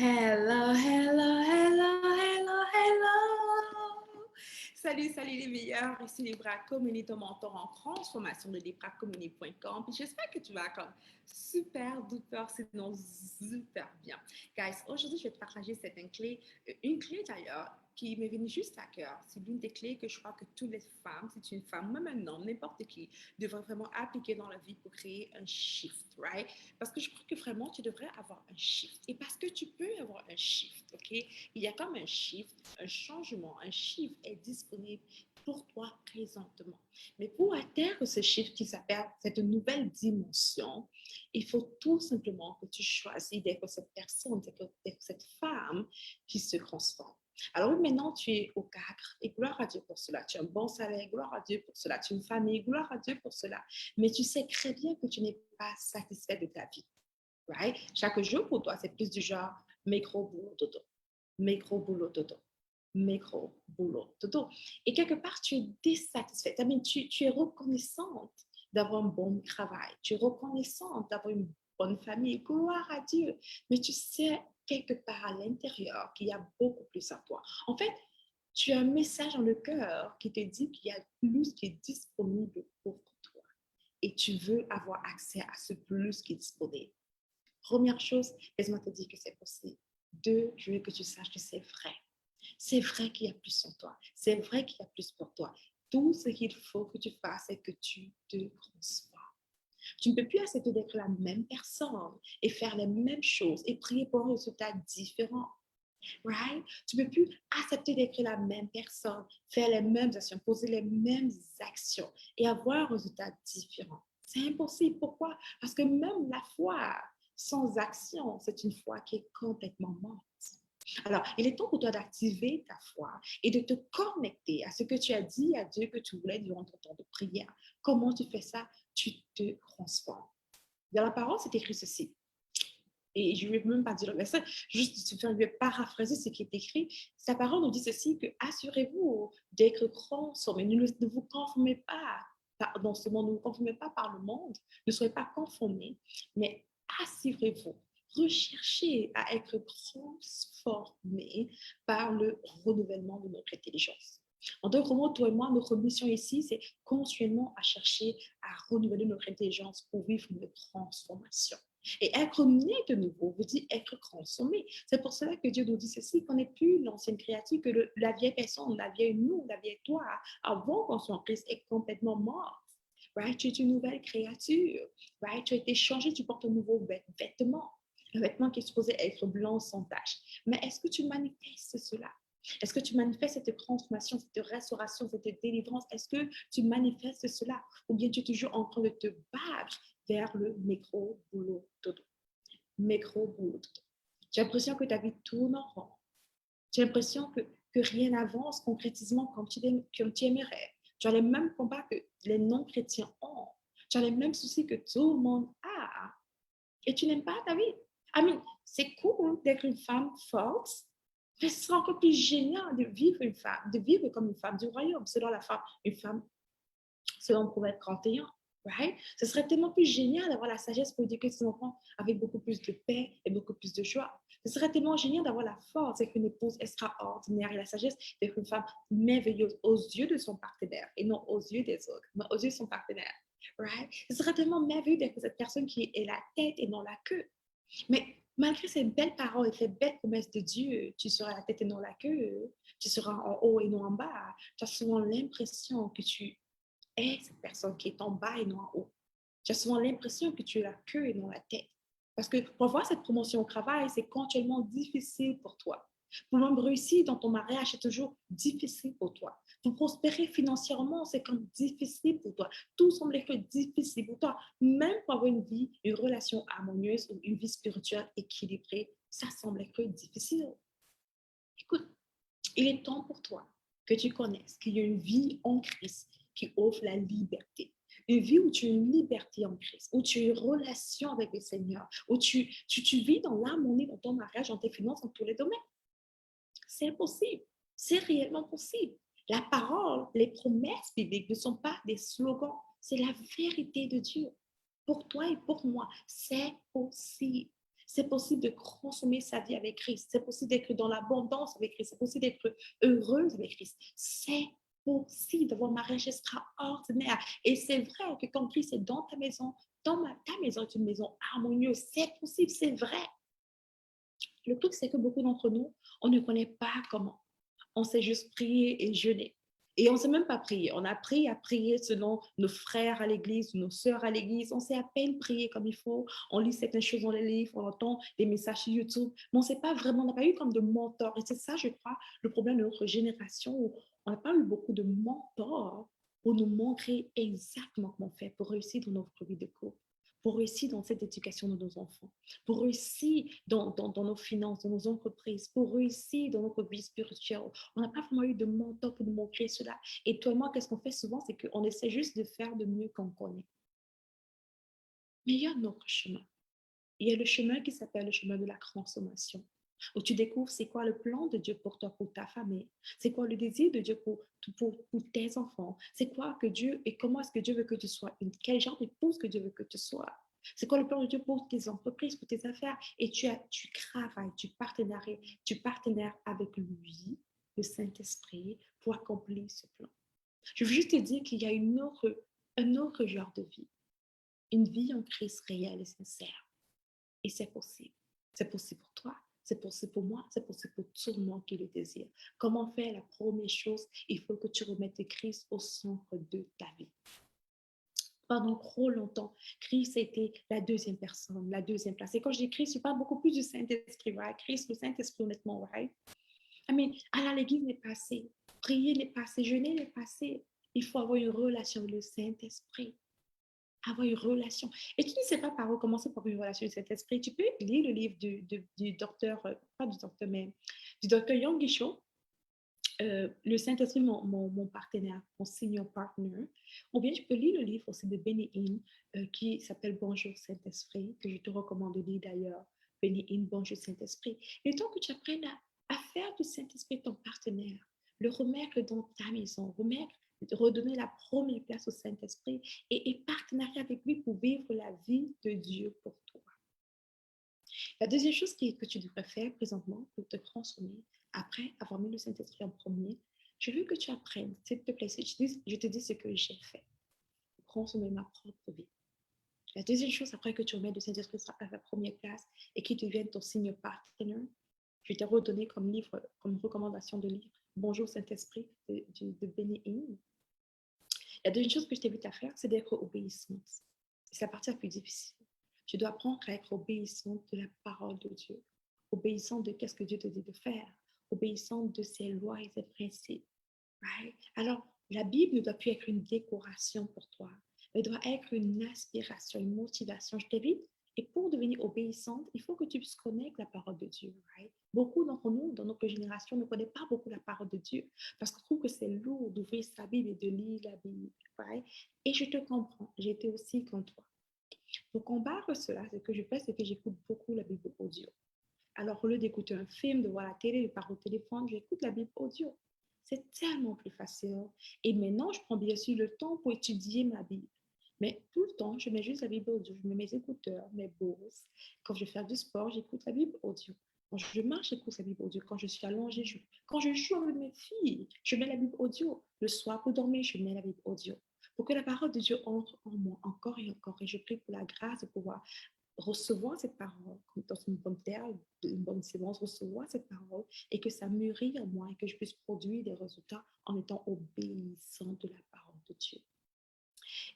Hello, hello, hello, hello, hello! Salut, salut les meilleurs, ici Libra Community, ton mentor en transformation de libracommunity.com. Puis j'espère que tu vas comme super duper, sinon super bien. Guys, aujourd'hui, je vais te partager une clé d'ailleurs, qui m'est venue juste à cœur. C'est l'une des clés que je crois que toutes les femmes, si tu es une femme, même un homme, n'importe qui, devrait vraiment appliquer dans la vie pour créer un shift, right? Parce que je crois que vraiment, tu devrais avoir un shift. Et parce que tu peux avoir un shift, OK? Il y a comme un shift, un changement, un shift est disponible pour toi présentement. Mais pour atteindre ce shift qui s'appelle cette nouvelle dimension, il faut tout simplement que tu choisis d'être cette personne, d'être cette femme qui se transforme. Alors maintenant, tu es au cadre et gloire à Dieu pour cela. Tu as un bon salaire, gloire à Dieu pour cela. Tu as une famille, gloire à Dieu pour cela. Mais tu sais très bien que tu n'es pas satisfait de ta vie. Right? Chaque jour pour toi, c'est plus du genre micro, boulot, dodo. Micro, boulot, dodo. Micro, boulot, dodo. Et quelque part, tu es dissatisfaite. I mean, tu es reconnaissante d'avoir un bon travail. Tu es reconnaissante d'avoir une bonne famille. Gloire à Dieu. Mais tu sais quelque part à l'intérieur qu'il y a beaucoup plus à toi. En fait, tu as un message dans le cœur qui te dit qu'il y a plus qui est disponible pour toi. Et tu veux avoir accès à ce plus qui est disponible. Première chose, laisse-moi te dire que c'est possible. Deux, je veux que tu saches que c'est vrai. C'est vrai qu'il y a plus en toi. C'est vrai qu'il y a plus pour toi. Tout ce qu'il faut que tu fasses, c'est que tu te transformes. Tu ne peux plus accepter d'être la même personne et faire les mêmes choses et prier pour un résultat différent. Right? Tu ne peux plus accepter d'être la même personne, faire les mêmes actions, poser les mêmes actions et avoir un résultat différent. C'est impossible. Pourquoi? Parce que même la foi sans action, c'est une foi qui est complètement morte. Alors, il est temps pour toi d'activer ta foi et de te connecter à ce que tu as dit à Dieu que tu voulais durant ton temps de prière. Comment tu fais ça? Tu te transformes. Dans la parole, c'est écrit ceci. Et je ne vais même pas dire le verset, juste je vais paraphraser ce qui est écrit. Sa parole nous dit ceci, que assurez-vous d'être conformés. Ne vous conformez pas dans ce monde, ne vous conformez pas par le monde, ne soyez pas conformés, mais assurez-vous, recherchez à être transformés par le renouvellement de notre intelligence. En d'autres mots, toi et moi, notre mission ici, c'est continuellement à chercher à renouveler notre intelligence pour vivre une transformation. Et être né de nouveau veut dire être consommé. C'est pour cela que Dieu nous dit ceci, qu'on n'est plus l'ancienne créature, que la vieille personne, la vieille nous, la vieille toi, avant qu'on soit en Christ, est complètement morte. Right? Tu es une nouvelle créature. Right? Tu as été changé, tu portes un nouveau vêtement. Un vêtement qui est supposé être blanc sans tache. Mais est-ce que tu manifestes cela? Est-ce que tu manifestes cette transformation, cette restauration, cette délivrance? Est-ce que tu manifestes cela? Ou bien tu es toujours en train de te battre vers le micro, boulot, dodo. Micro, boulot, dodo. J'ai l'impression que ta vie tourne en rond. J'ai l'impression que rien n'avance concrètement comme tu aimerais. Tu as les mêmes combats que les non-chrétiens ont. Tu as les mêmes soucis que tout le monde a. Et tu n'aimes pas ta vie. I mean, c'est cool d'être une femme forte, mais ce sera encore plus génial de vivre comme une femme du royaume, selon la femme, une femme, selon Proverbe 31. Right? Ce serait tellement plus génial d'avoir la sagesse pour éduquer ses enfants avec beaucoup plus de paix et beaucoup plus de joie. Ce serait tellement génial d'avoir la force d'être une épouse extraordinaire et la sagesse d'être une femme merveilleuse aux yeux de son partenaire et non aux yeux des autres, mais aux yeux de son partenaire. Right? Ce serait tellement merveilleux d'être cette personne qui est la tête et non la queue. Mais malgré ces belles paroles et ces belles promesses de Dieu, tu seras la tête et non la queue, tu seras en haut et non en bas. Tu as souvent l'impression que tu es cette personne qui est en bas et non en haut. Tu as souvent l'impression que tu es la queue et non la tête. Parce que pour avoir cette promotion au travail, c'est continuellement difficile pour toi. Pour même réussir dans ton mariage, c'est toujours difficile pour toi. Pour prospérer financièrement, c'est comme difficile pour toi. Tout semble être difficile pour toi. Même pour avoir une vie, une relation harmonieuse ou une vie spirituelle équilibrée, ça semble être difficile. Écoute, il est temps pour toi que tu connaisses qu'il y a une vie en Christ qui offre la liberté. Une vie où tu as une liberté en Christ, où tu as une relation avec le Seigneur, où tu vis dans l'harmonie, dans ton mariage, dans tes finances, dans tous les domaines. C'est possible. C'est réellement possible. La parole, les promesses bibliques ne sont pas des slogans, c'est la vérité de Dieu. Pour toi et pour moi, c'est possible. C'est possible de consommer sa vie avec Christ. C'est possible d'être dans l'abondance avec Christ. C'est possible d'être heureuse avec Christ. C'est possible d'avoir un mariage extraordinaire. Et c'est vrai que quand Christ est dans ta maison, ta maison est une maison harmonieuse. C'est possible, c'est vrai. Le truc, c'est que beaucoup d'entre nous, on ne connaît pas comment. On sait juste prier et jeûner. Et on ne sait même pas prier. On a appris à prier selon nos frères à l'église, nos sœurs à l'église. On sait à peine prier comme il faut. On lit certaines choses dans les livres, on entend des messages sur YouTube. Mais on ne sait pas vraiment, on n'a pas eu comme de mentors. Et c'est ça, je crois, le problème de notre génération où on n'a pas eu beaucoup de mentors pour nous montrer exactement comment faire pour réussir dans notre vie de couple, pour réussir dans cette éducation de nos enfants, pour réussir dans nos finances, dans nos entreprises, pour réussir dans notre vie spirituelle. On n'a pas vraiment eu de mentor pour nous montrer cela. Et toi et moi, qu'est-ce qu'on fait souvent? C'est qu'on essaie juste de faire de mieux qu'on connaît. Mais il y a un autre chemin. Il y a le chemin qui s'appelle le chemin de la transformation, où tu découvres c'est quoi le plan de Dieu pour toi, pour ta famille, c'est quoi le désir de Dieu pour tes enfants, c'est quoi que Dieu et comment est-ce que Dieu veut que tu sois, quel genre d'épouse que Dieu veut que tu sois. C'est quoi le plan de Dieu pour tes entreprises, pour tes affaires? Et tu travailles, tu partenaires avec lui, le Saint-Esprit, pour accomplir ce plan. Je veux juste te dire qu'il y a un autre genre de vie, une vie en Christ réelle et sincère. Et c'est possible. C'est possible pour toi, c'est possible pour moi, c'est possible pour tout le monde qui le désire. Comment faire? La première chose, il faut que tu remettes Christ au centre de ta vie. Pendant trop longtemps, Christ a été la deuxième personne, la deuxième place. Et quand je dis Christ, je parle beaucoup plus du Saint-Esprit. Right? Christ, le Saint-Esprit, honnêtement, right? Mais aller à l'église n'est pas assez. Prier n'est pas assez. Jeûner n'est pas assez. Il faut avoir une relation avec le Saint-Esprit. Avoir une relation. Et tu ne sais pas par où commencer pour une relation avec cet esprit. Tu peux lire le livre du docteur, pas du docteur, mais du docteur Yonggi Cho, le Saint-Esprit, mon partenaire, mon senior partner. Ou bien tu peux lire le livre aussi de Benny Hinn qui s'appelle Bonjour Saint-Esprit, que je te recommande de lire d'ailleurs. Benny Hinn, Bonjour Saint-Esprit. Le temps que tu apprennes à faire du Saint-Esprit ton partenaire, le remettre dans ta maison, redonner la première place au Saint-Esprit et partenariat avec lui pour vivre la vie de Dieu pour toi. La deuxième chose que tu devrais faire présentement pour te transformer, après avoir mis le Saint-Esprit en premier, je veux que tu apprennes, s'il te plaît, je te dis ce que j'ai fait pour transformer ma propre vie. La deuxième chose, après que tu remettes le Saint-Esprit à la première place et qu'il devienne ton signe partenaire, je vais te redonner comme livre, comme recommandation de livre Bonjour Saint-Esprit de Benny Hinn. La deuxième chose que je t'invite à faire, c'est d'être obéissante. C'est la partie la plus difficile. Tu dois apprendre à être obéissante de la parole de Dieu, obéissante de ce que Dieu te dit de faire, obéissante de ses lois et ses principes. Right? Alors, la Bible ne doit plus être une décoration pour toi, elle doit être une inspiration, une motivation. Je t'invite. Et pour devenir obéissante, il faut que tu puisses connaître la parole de Dieu. Right? Beaucoup d'entre nous, dans notre génération, ne connaissent pas beaucoup la parole de Dieu parce qu'on trouve que c'est lourd d'ouvrir sa Bible et de lire la Bible. Right? Et je te comprends, j'étais aussi comme toi. Pour combattre cela, ce que je fais, c'est que j'écoute beaucoup la Bible audio. Alors, au lieu d'écouter un film, de voir la télé, de parler au téléphone, j'écoute la Bible audio. C'est tellement plus facile. Et maintenant, je prends bien sûr le temps pour étudier ma Bible. Mais tout le temps, je mets juste la Bible audio. Je mets mes écouteurs, mes Bose. Quand je vais faire du sport, j'écoute la Bible audio. Quand je marche, j'écoute la Bible audio. Quand je suis allongée, quand je joue avec mes filles, je mets la Bible audio. Le soir, pour dormir, je mets la Bible audio. Pour que la parole de Dieu entre en moi encore et encore. Et je prie pour la grâce de pouvoir recevoir cette parole dans une bonne terre, une bonne sémence, recevoir cette parole et que ça mûrit en moi et que je puisse produire des résultats en étant obéissant de la parole de Dieu.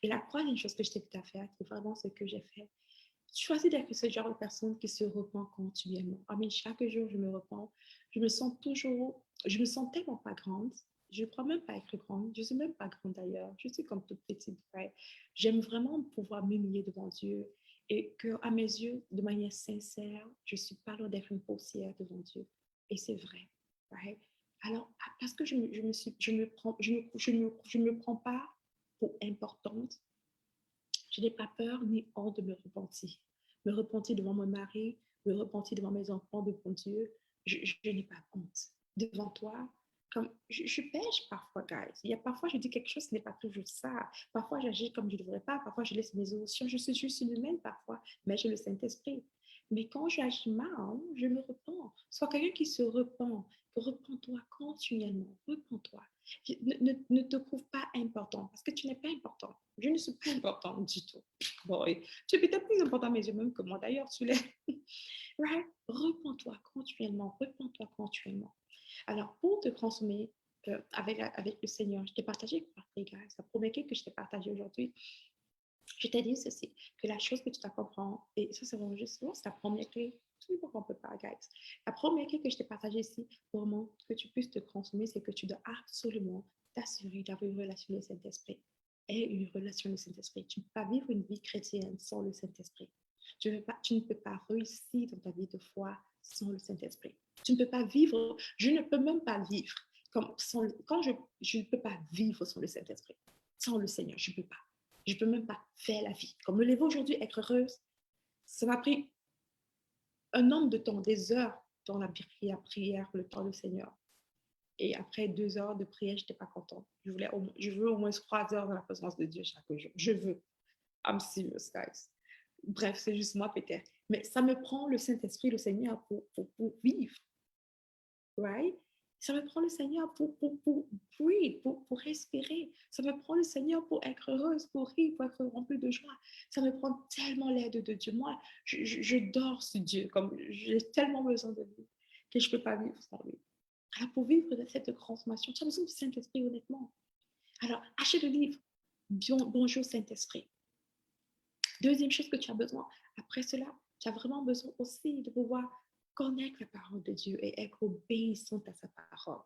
Et la troisième chose que je t'invite à faire, qui est vraiment ce que j'ai fait, choisis d'être ce genre de personne qui se repent continuellement. Chaque jour, je me repens. Je me sens tellement pas grande. Je ne crois même pas être grande. Je ne suis même pas grande d'ailleurs. Je suis comme toute petite. Right? J'aime vraiment pouvoir m'humilier devant Dieu et qu'à mes yeux, de manière sincère, je suis pas loin d'être une poussière devant Dieu. Et c'est vrai. Right? Alors, parce que je me prends pas pour importante, je n'ai pas peur ni honte de me repentir. Me repentir devant mon mari, me repentir devant mes enfants, devant Dieu. Je n'ai pas honte. Devant toi, comme je pêche parfois, guys. Il y a parfois, je dis quelque chose qui n'est pas toujours ça. Parfois, j'agis comme je ne devrais pas. Parfois, je laisse mes émotions. Je suis juste une humaine parfois, mais j'ai le Saint-Esprit. Mais quand j'agis mal, je me repens. Sois quelqu'un qui se repent. Repens-toi continuellement. Repens-toi. Ne te trouve pas important parce que tu n'es pas important. Je ne suis pas important du tout. Bon, tu es peut-être plus important à mes yeux même que moi d'ailleurs. Tu l'es. Right? Repens-toi continuellement. Repens-toi continuellement. Alors, pour te transformer avec le Seigneur, je t'ai partagé, les gars, la première clé que je t'ai partagée aujourd'hui, je t'ai dit ceci, que la chose que tu dois comprendre, et ça c'est vraiment juste, c'est la première clé, tout le monde ne peut pas, guys. La première clé que je t'ai partagée ici, pour vraiment que tu puisses te transformer, c'est que tu dois absolument t'assurer d'avoir une relation avec le Saint-Esprit. Et une relation avec le Saint-Esprit. Tu ne peux pas vivre une vie chrétienne sans le Saint-Esprit. Tu ne peux pas réussir dans ta vie de foi sans le Saint-Esprit. Tu ne peux pas vivre, je ne peux même pas vivre quand je ne peux pas vivre sans le Saint-Esprit, sans le Seigneur, je ne peux pas. Je ne peux même pas faire la vie. Comme me lever aujourd'hui, être heureuse, ça m'a pris un nombre de temps, des heures dans la prière, le temps du Seigneur. Et après 2 heures de prière, je n'étais pas contente. Je veux au moins 3 heures dans la présence de Dieu chaque jour. Je veux. I'm serious, guys. Bref, c'est juste moi peut-être. Mais ça me prend le Saint-Esprit, le Seigneur, pour vivre. Right? Ça me prend le Seigneur pour breathe, pour respirer. Ça me prend le Seigneur pour être heureuse, pour rire, pour être remplie de joie. Ça me prend tellement l'aide de Dieu. Moi, je dors sur Dieu, comme j'ai tellement besoin de lui que je ne peux pas vivre sans lui. Alors, pour vivre de cette transformation, tu as besoin du Saint-Esprit, honnêtement. Alors, achète le livre. Bonjour Saint-Esprit. Deuxième chose que tu as besoin, après cela, tu as vraiment besoin aussi de pouvoir connaître la parole de Dieu et être obéissante à sa parole.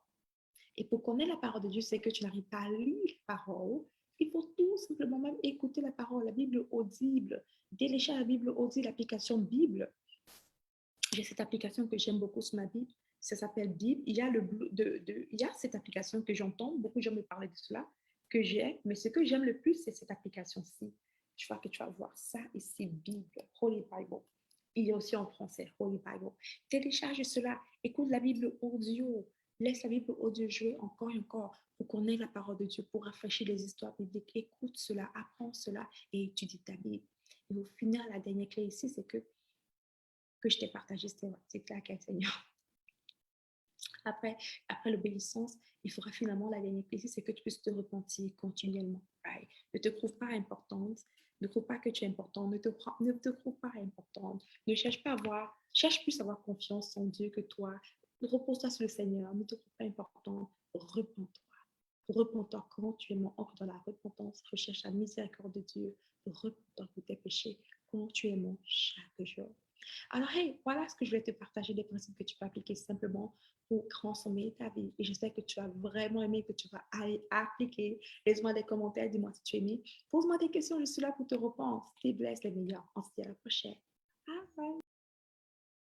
Et pour connaître la parole de Dieu, c'est que tu n'arrives pas à lire la parole. Il faut tout simplement même écouter la parole, la Bible audible. Télécharge la Bible audible, l'application Bible. J'ai cette application que j'aime beaucoup sur ma Bible. Ça s'appelle Bible. Il y a cette application que j'entends. Beaucoup de gens me parlent de cela, que j'ai. Mais ce que j'aime le plus, c'est cette application-ci. Je vois que tu vas voir ça ici, Bible, Holy Bible. Il y a aussi en français, Holy Bible. Télécharge cela. Écoute la Bible audio. Laisse la Bible audio jouer encore et encore pour connaître la parole de Dieu, pour rafraîchir les histoires bibliques. Écoute cela, apprends cela et étudie ta Bible. Et au final, la dernière clé ici, c'est que je t'ai partagé, c'est clair qu'un Seigneur. Après l'obéissance, il faudra finalement la dernière clé, c'est que tu puisses te repentir continuellement. Right? Ne te trouve pas importante, ne trouve pas que tu es important, ne te trouve pas importante, ne cherche plus à avoir confiance en Dieu que toi. Repose-toi sur le Seigneur, ne te trouve pas important, repens-toi. Repens-toi continuellement, entre dans la repentance, recherche la miséricorde de Dieu, repens-toi pour tes péchés continuellement chaque jour. Alors, hey, voilà ce que je vais te partager, des principes que tu peux appliquer simplement pour transformer ta vie. Et j'espère que tu as vraiment aimé, que tu vas aller appliquer. Laisse-moi des commentaires, dis-moi si tu as aimé. Pose-moi des questions, je suis là pour te répondre. Stay blessed, les meilleurs. On se dit à la prochaine. Bye.